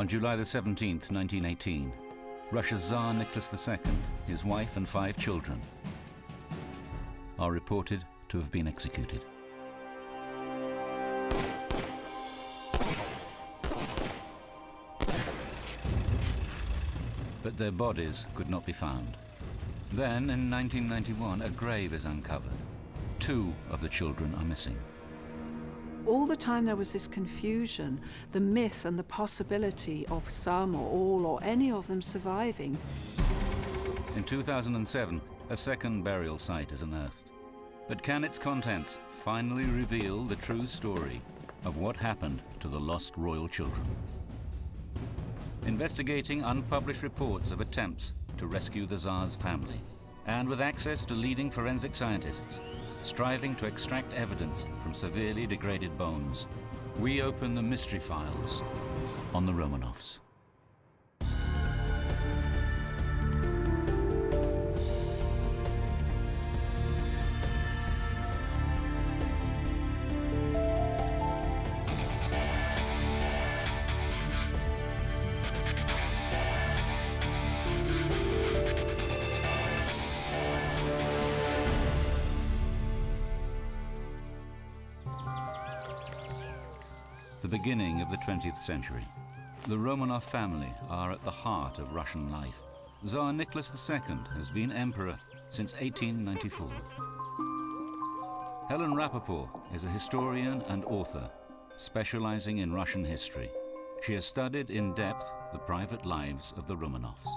On July the 17th, 1918, Russia's Tsar Nicholas II, his wife and 5 children, are reported to have been executed. But their bodies could not be found. Then, in 1991, a grave is uncovered. 2 of the children are missing. All the time there was this confusion, the myth and the possibility of some or all or any of them surviving. In 2007, a second burial site is unearthed. But can its contents finally reveal the true story of what happened to the lost royal children? Investigating unpublished reports of attempts to rescue the Tsar's family, and with access to leading forensic scientists, striving to extract evidence from severely degraded bones, we open the mystery files on the Romanovs. The beginning of the 20th century. The Romanov family are at the heart of Russian life. Tsar Nicholas II has been emperor since 1894. Helen Rappaport is a historian and author specializing in Russian history. She has studied in depth the private lives of the Romanovs.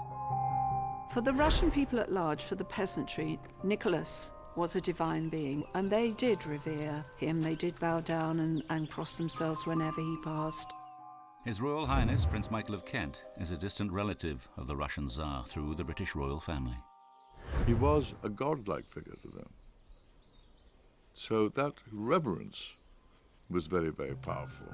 For the Russian people at large, for the peasantry, Nicholas was a divine being, and they did revere him. They did bow down and cross themselves whenever he passed. His Royal Highness Prince Michael of Kent is a distant relative of the Russian Tsar through the British royal family. He was a godlike figure to them. So that reverence was very, very powerful.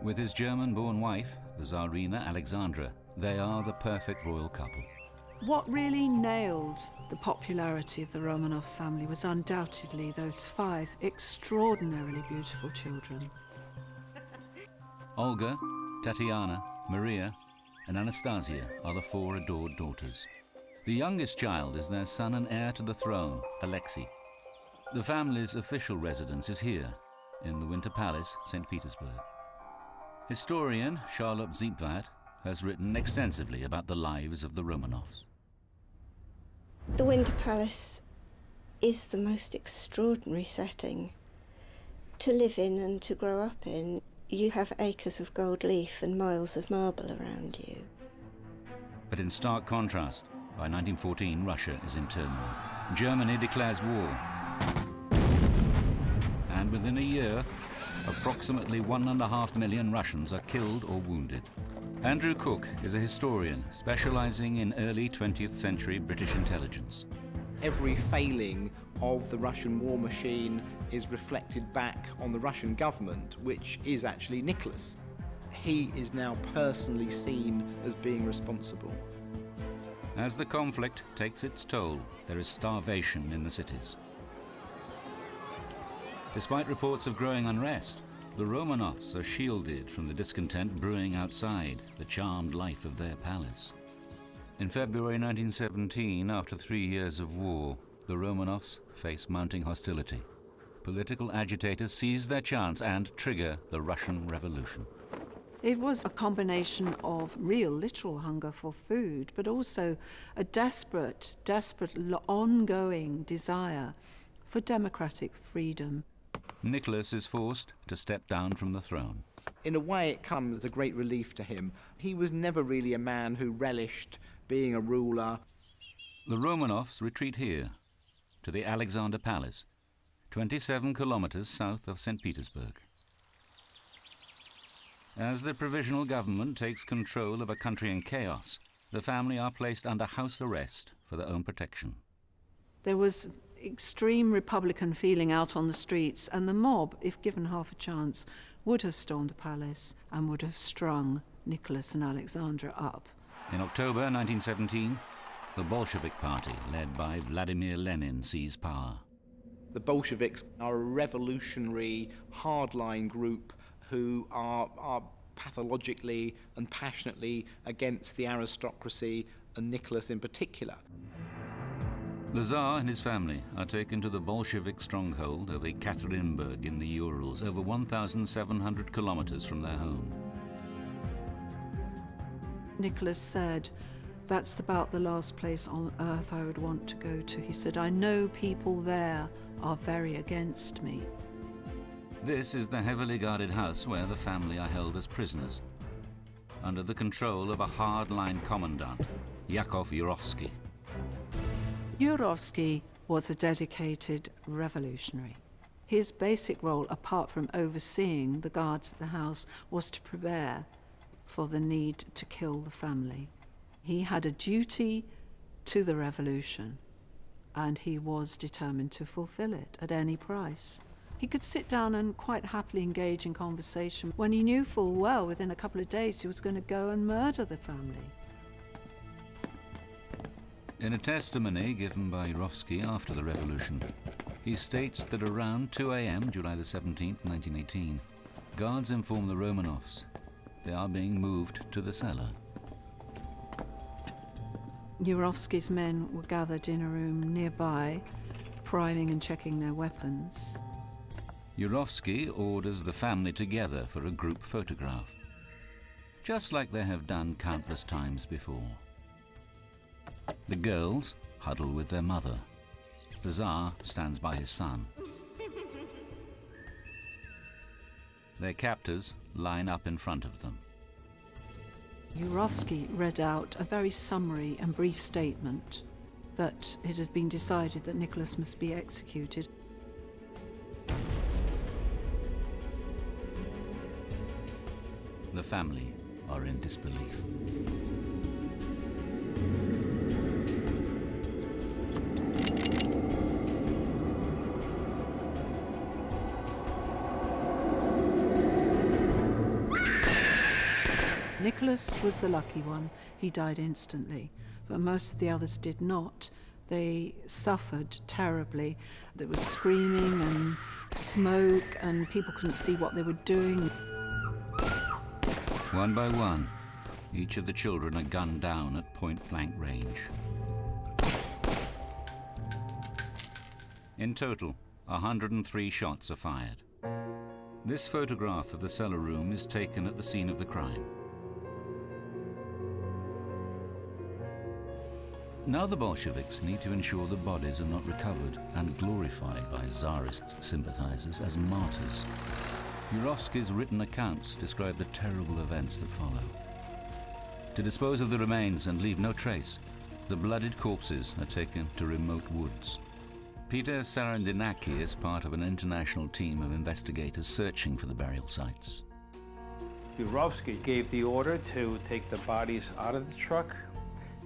With his German-born wife, the Tsarina Alexandra, they are the perfect royal couple. What really nailed the popularity of the Romanov family was undoubtedly those 5 extraordinarily beautiful children. Olga, Tatiana, Maria, and Anastasia are the 4 adored daughters. The youngest child is their son and heir to the throne, Alexei. The family's official residence is here, in the Winter Palace, St. Petersburg. Historian Charlotte Ziepwart has written extensively about the lives of the Romanovs. The Winter Palace is the most extraordinary setting to live in and to grow up in. You have acres of gold leaf and miles of marble around you. But in stark contrast, by 1914 Russia is in turmoil. Germany declares war. And within a year, approximately 1.5 million Russians are killed or wounded. Andrew Cook is a historian specializing in early 20th century British intelligence. Every failing of the Russian war machine is reflected back on the Russian government, which is actually Nicholas. He is now personally seen as being responsible. As the conflict takes its toll, there is starvation in the cities. Despite reports of growing unrest, the Romanovs are shielded from the discontent brewing outside the charmed life of their palace. In February 1917, after 3 years of war, the Romanovs face mounting hostility. Political agitators seize their chance and trigger the Russian Revolution. It was a combination of real, literal hunger for food, but also a desperate, ongoing desire for democratic freedom. Nicholas is forced to step down from the throne. In a way, it comes as a great relief to him. He was never really a man who relished being a ruler. The Romanovs retreat here, to the Alexander Palace, 27 kilometers south of St. Petersburg. As the provisional government takes control of a country in chaos, the family are placed under house arrest for their own protection. There was extreme Republican feeling out on the streets, and the mob, if given half a chance, would have stormed the palace and would have strung Nicholas and Alexandra up. In October 1917, the Bolshevik Party, led by Vladimir Lenin, seized power. The Bolsheviks are a revolutionary, hardline group who are pathologically and passionately against the aristocracy and Nicholas in particular. The Tsar and his family are taken to the Bolshevik stronghold of Ekaterinburg in the Urals, over 1,700 kilometers from their home. Nicholas said, "That's about the last place on earth I would want to go to." He said, "I know people there are very against me." This is the heavily guarded house where the family are held as prisoners, under the control of a hard-line commandant, Yakov Yurovsky. Yurovsky was a dedicated revolutionary. His basic role, apart from overseeing the guards at the house, was to prepare for the need to kill the family. He had a duty to the revolution, and he was determined to fulfill it at any price. He could sit down and quite happily engage in conversation when he knew full well within a couple of days he was going to go and murder the family. In a testimony given by Yurovsky after the revolution, he states that around 2 a.m., July the 17th, 1918, guards inform the Romanovs they are being moved to the cellar. Yurovsky's men were gathered in a room nearby, priming and checking their weapons. Yurovsky orders the family together for a group photograph, just like they have done countless times before. The girls huddle with their mother. The Tsar stands by his son. Their captors line up in front of them. Yurovsky read out a very summary and brief statement that it had been decided that Nicholas must be executed. The family are in disbelief. Nicholas was the lucky one. He died instantly, but most of the others did not. They suffered terribly. There was screaming and smoke, and people couldn't see what they were doing. One by one, each of the children are gunned down at point-blank range. In total, 103 shots are fired. This photograph of the cellar room is taken at the scene of the crime. Now the Bolsheviks need to ensure the bodies are not recovered and glorified by Tsarist sympathizers as martyrs. Yurovsky's written accounts describe the terrible events that follow. To dispose of the remains and leave no trace, the bloodied corpses are taken to remote woods. Peter Sarandinaki is part of an international team of investigators searching for the burial sites. Yurovsky gave the order to take the bodies out of the truck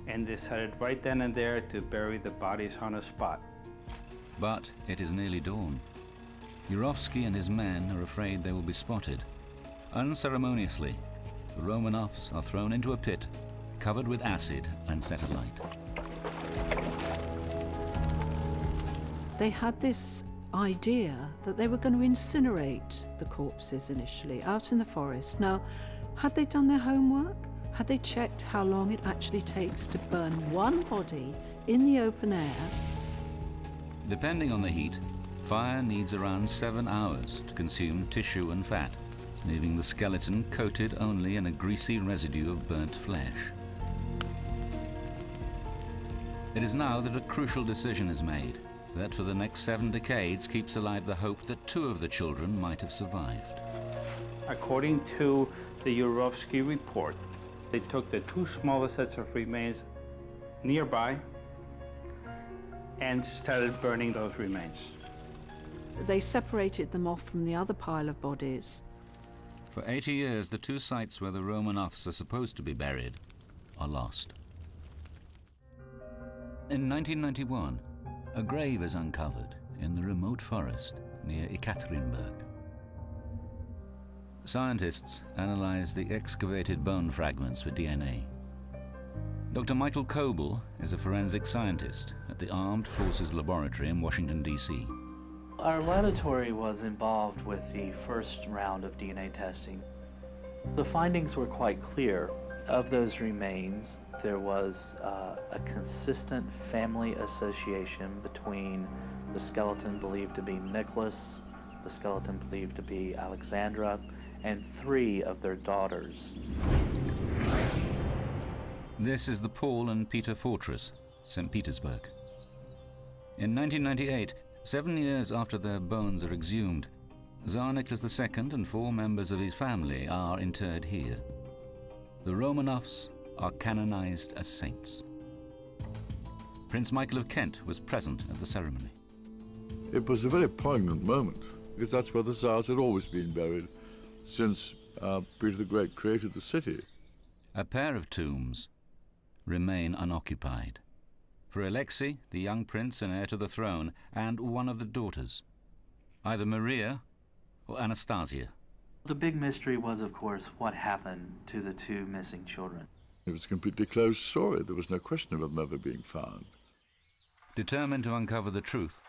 and decided right then and there to bury the bodies on the spot. But it is nearly dawn. Yurovsky and his men are afraid they will be spotted. Unceremoniously, the Romanovs are thrown into a pit, covered with acid and set alight. They had this idea that they were going to incinerate the corpses initially out in the forest. Now, had they done their homework? Had they checked how long it actually takes to burn one body in the open air? Depending on the heat, fire needs around 7 hours to consume tissue and fat, leaving the skeleton coated only in a greasy residue of burnt flesh. It is now that a crucial decision is made that for the next 7 decades keeps alive the hope that 2 of the children might have survived. According to the Yurovsky report, they took the 2 smallest sets of remains nearby and started burning those remains. They separated them off from the other pile of bodies. For 80 years, the 2 sites where the Romanovs are supposed to be buried are lost. In 1991, a grave is uncovered in the remote forest near Ekaterinburg. Scientists analyze the excavated bone fragments for DNA. Dr. Michael Coble is a forensic scientist at the Armed Forces Laboratory in Washington, D.C. Our laboratory was involved with the first round of DNA testing. The findings were quite clear. Of those remains, there was a consistent family association between the skeleton believed to be Nicholas, the skeleton believed to be Alexandra, and 3 of their daughters. This is the Paul and Peter Fortress, St. Petersburg. In 1998, 7 years after their bones are exhumed, Tsar Nicholas II and 4 members of his family are interred here. The Romanovs are canonized as saints. Prince Michael of Kent was present at the ceremony. It was a very poignant moment, because that's where the Tsars had always been buried since Peter the Great created the city. A pair of tombs remain unoccupied. For Alexei, the young prince and heir to the throne, and one of the daughters, either Maria or Anastasia. The big mystery was, of course, what happened to the 2 missing children. It was a completely closed story. There was no question of them ever being found. Determined to uncover the truth,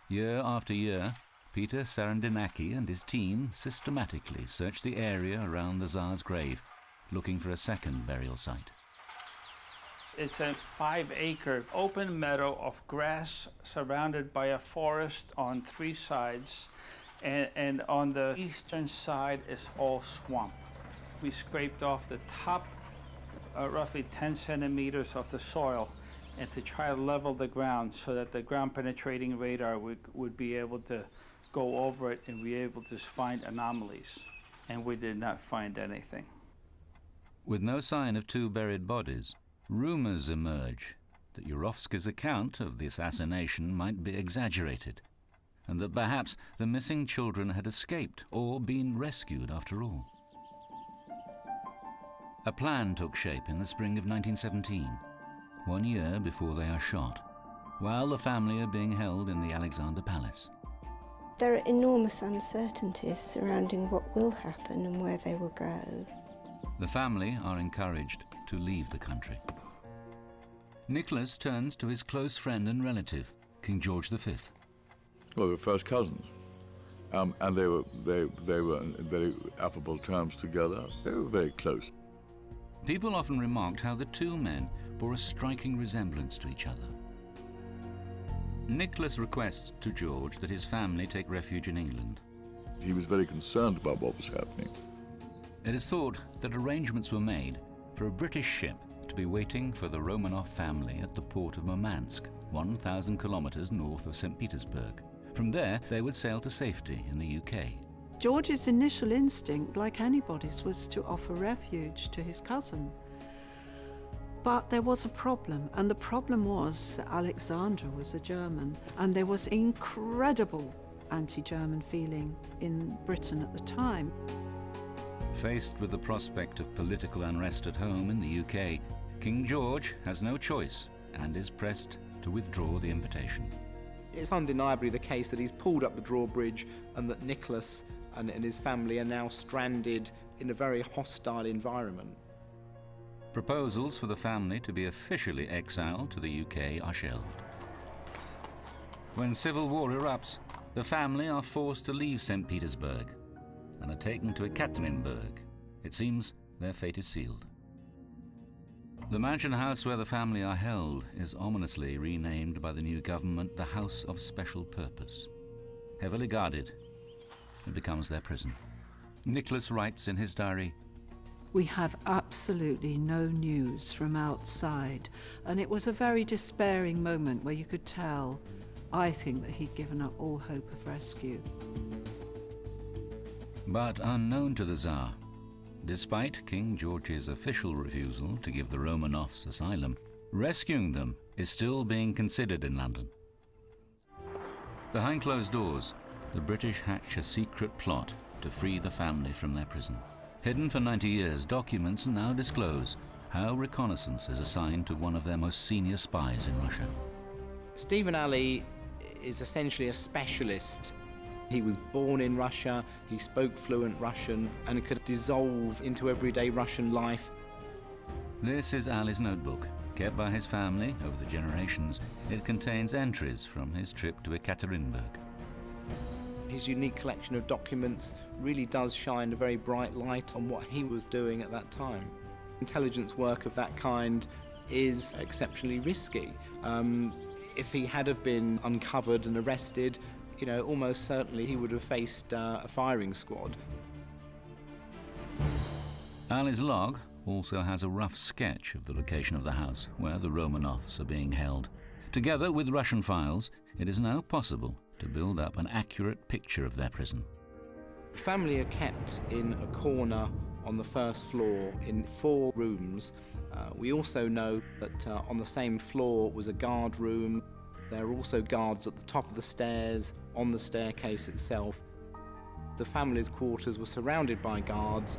year after year, Peter Sarandinaki and his team systematically searched the area around the Tsar's grave, looking for a second burial site. It's a 5-acre open meadow of grass surrounded by a forest on 3 sides. And on the eastern side is all swamp. We scraped off the top, roughly 10 centimeters of the soil, and to try to level the ground so that the ground penetrating radar would be able to go over it and be able to find anomalies. And we did not find anything. With no sign of 2 buried bodies, rumors emerge that Yurovsky's account of the assassination might be exaggerated, and that perhaps the missing children had escaped or been rescued after all. A plan took shape in the spring of 1917, 1 year before they are shot, while the family are being held in the Alexander Palace. There are enormous uncertainties surrounding what will happen and where they will go. The family are encouraged to leave the country. Nicholas turns to his close friend and relative, King George V. Well, they were first cousins, and they were in very affable terms together. They were very close. People often remarked how the 2 men bore a striking resemblance to each other. Nicholas requests to George that his family take refuge in England. He was very concerned about what was happening. It is thought that arrangements were made for a British ship to be waiting for the Romanov family at the port of Murmansk, 1,000 kilometers north of St. Petersburg. From there, they would sail to safety in the UK. George's initial instinct, like anybody's, was to offer refuge to his cousin. But there was a problem, and the problem was Alexandra was a German, and there was incredible anti-German feeling in Britain at the time. Faced with the prospect of political unrest at home in the UK, King George has no choice and is pressed to withdraw the invitation. It's undeniably the case that he's pulled up the drawbridge and that Nicholas and his family are now stranded in a very hostile environment. Proposals for the family to be officially exiled to the UK are shelved. When civil war erupts, the family are forced to leave St. Petersburg and are taken to Ekaterinburg. It seems their fate is sealed. The mansion house where the family are held is ominously renamed by the new government the House of Special Purpose. Heavily guarded, it becomes their prison. Nicholas writes in his diary, We have absolutely no news from outside, and it was a very despairing moment where you could tell, I think, that he'd given up all hope of rescue. But unknown to the Tsar, despite King George's official refusal to give the Romanovs asylum, rescuing them is still being considered in London. Behind closed doors, the British hatch a secret plot to free the family from their prison. Hidden for 90 years, documents now disclose how reconnaissance is assigned to one of their most senior spies in Russia. Stephen Alley is essentially a specialist. He was born in Russia, he spoke fluent Russian and could dissolve into everyday Russian life. This is Alley's notebook. Kept by his family over the generations, it contains entries from his trip to Ekaterinburg. His unique collection of documents really does shine a very bright light on what he was doing at that time. Intelligence work of that kind is exceptionally risky. If he had have been uncovered and arrested, almost certainly he would have faced a firing squad. Ali's log also has a rough sketch of the location of the house where the Romanovs are being held. Together with Russian files, it is now possible to build up an accurate picture of their prison. The family are kept in a corner on the first floor in 4 rooms. We also know that on the same floor was a guard room. There are also guards at the top of the stairs, on the staircase itself. The family's quarters were surrounded by guards.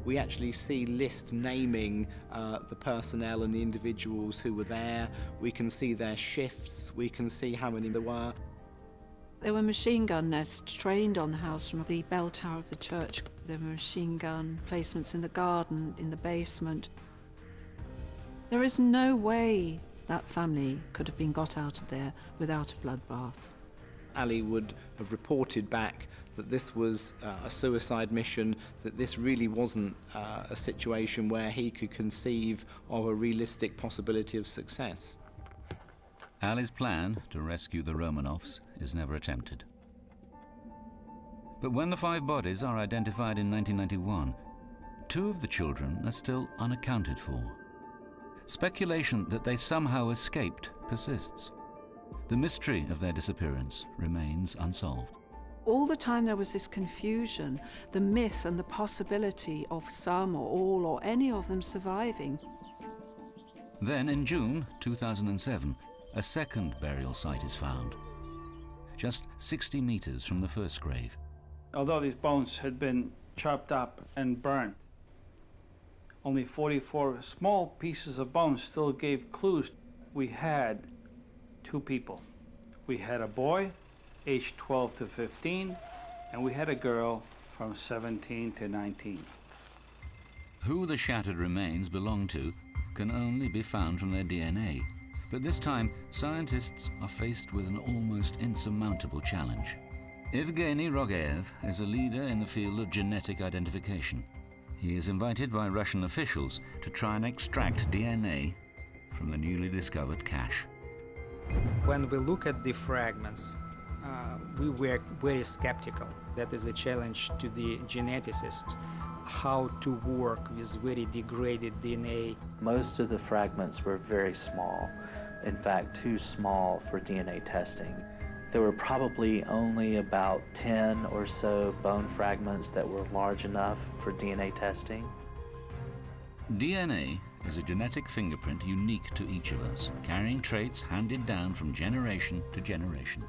We actually see lists naming the personnel and the individuals who were there. We can see their shifts. We can see how many there were. There were machine gun nests trained on the house from the bell tower of the church. There were machine gun placements in the garden, in the basement. There is no way that family could have been got out of there without a bloodbath. Ali would have reported back that this was a suicide mission, that this really wasn't a situation where he could conceive of a realistic possibility of success. Ali's plan to rescue the Romanovs is never attempted. But when the 5 bodies are identified in 1991, 2 of the children are still unaccounted for. Speculation that they somehow escaped persists. The mystery of their disappearance remains unsolved. All the time there was this confusion, the myth and the possibility of some or all or any of them surviving. Then in June 2007, a second burial site is found, just 60 meters from the first grave. Although these bones had been chopped up and burnt, only 44 small pieces of bones still gave clues. We had 2 people. We had a boy, aged 12 to 15, and we had a girl from 17 to 19. Who the shattered remains belong to can only be found from their DNA. But this time, scientists are faced with an almost insurmountable challenge. Evgeny Rogev is a leader in the field of genetic identification. He is invited by Russian officials to try and extract DNA from the newly discovered cache. When we look at the fragments, we were very skeptical. That is a challenge to the geneticists, how to work with very degraded DNA. Most of the fragments were very small, in fact, too small for DNA testing. There were probably only about 10 or so bone fragments that were large enough for DNA testing. DNA is a genetic fingerprint unique to each of us, carrying traits handed down from generation to generation.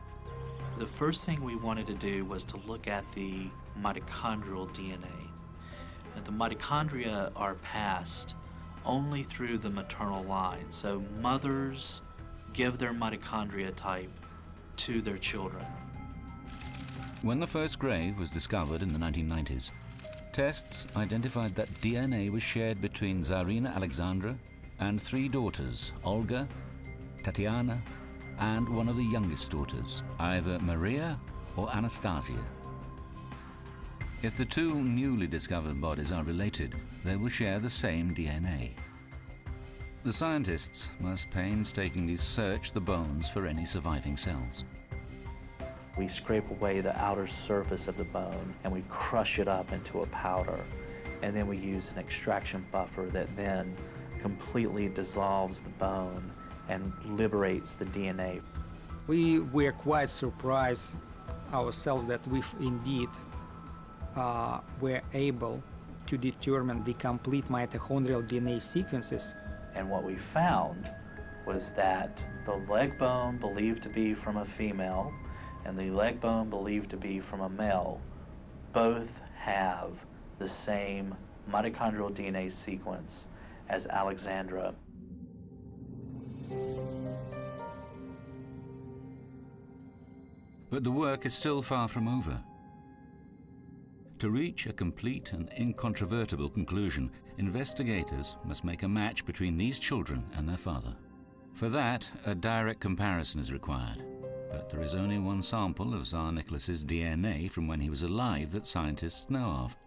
The first thing we wanted to do was to look at the mitochondrial DNA. And the mitochondria are passed only through the maternal line. So mothers give their mitochondria type to their children. When the first grave was discovered in the 1990s, tests identified that DNA was shared between Tsarina Alexandra and 3 daughters, Olga, Tatiana, and one of the youngest daughters, either Maria or Anastasia. If the 2 newly discovered bodies are related, they will share the same DNA. The scientists must painstakingly search the bones for any surviving cells. We scrape away the outer surface of the bone and we crush it up into a powder. And then we use an extraction buffer that then completely dissolves the bone and liberates the DNA. We were quite surprised ourselves that we indeed were able to determine the complete mitochondrial DNA sequences. And what we found was that the leg bone believed to be from a female and the leg bone believed to be from a male both have the same mitochondrial DNA sequence as Alexandra. But the work is still far from over. To reach a complete and incontrovertible conclusion, investigators must make a match between these children and their father. For that, a direct comparison is required. But But there is only one sample of Tsar Nicholas's DNA from when he was alive that scientists know of.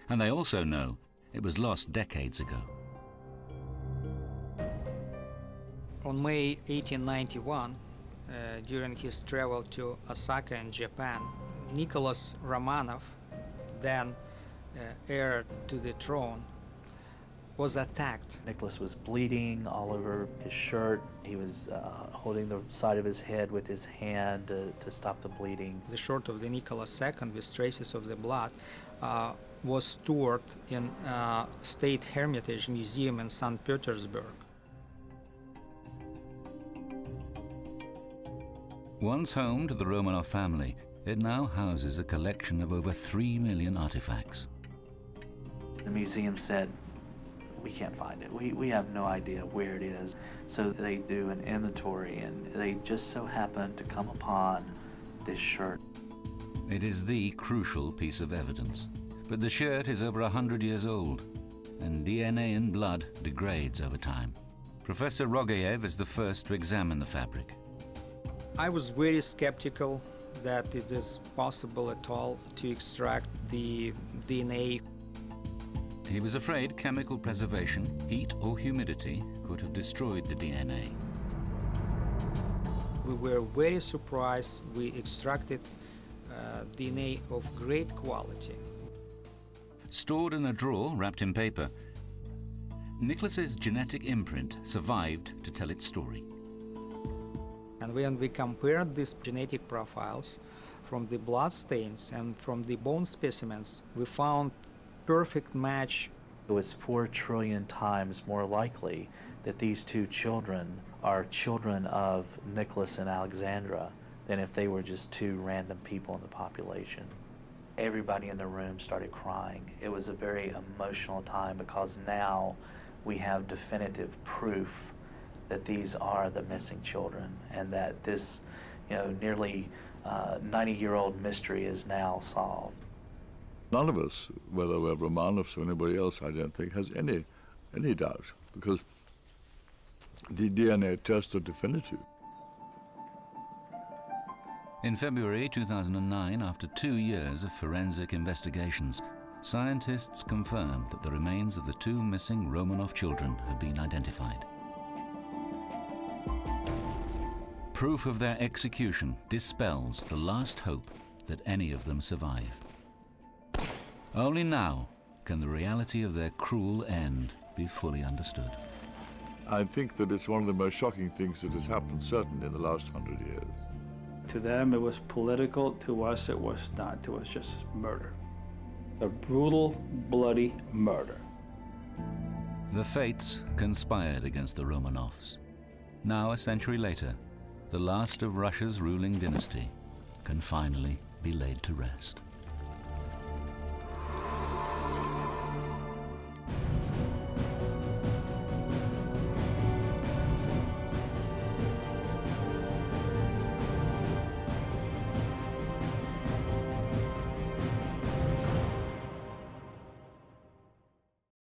And they also know it was lost decades ago. On May 1891, during his travel to Osaka in Japan, Nicholas Romanov, then heir to the throne, was attacked. Nicholas was bleeding all over his shirt. He was holding the side of his head with his hand to stop the bleeding. The shirt of the Nicholas II with traces of the blood was stored in State Hermitage Museum in St. Petersburg. Once home to the Romanov family, it now houses a collection of over 3 million artifacts. The museum said, we can't find it. We have no idea where it is. So they do an inventory, and they just so happen to come upon this shirt. It is the crucial piece of evidence. But the shirt is over 100 years old, and DNA in blood degrades over time. Professor Rogayev is the first to examine the fabric. I was very skeptical that it is possible at all to extract the DNA. He was afraid chemical preservation, heat or humidity could have destroyed the DNA. We were very surprised. We extracted DNA of great quality. Stored in a drawer wrapped in paper, Nicholas's genetic imprint survived to tell its story. And when we compared these genetic profiles from the blood stains and from the bone specimens, we found perfect match. It was 4 trillion times more likely that these two children are children of Nicholas and Alexandra than if they were just 2 random people in the population. Everybody in the room started crying. It was a very emotional time because now we have definitive proof that these are the missing children and that this, nearly 90-year-old mystery is now solved. None of us, whether we're Romanovs or anybody else, I don't think, has any doubt, because the DNA tests are definitive. In February 2009, after 2 years of forensic investigations, scientists confirmed that the remains of the 2 missing Romanov children have been identified. Proof of their execution dispels the last hope that any of them survive. Only now can the reality of their cruel end be fully understood. I think that it's one of the most shocking things that has happened, certainly in the last 100 years. To them it was political, to us it was not. It was just murder. A brutal, bloody murder. The fates conspired against the Romanovs. Now, a century later, the last of Russia's ruling dynasty can finally be laid to rest.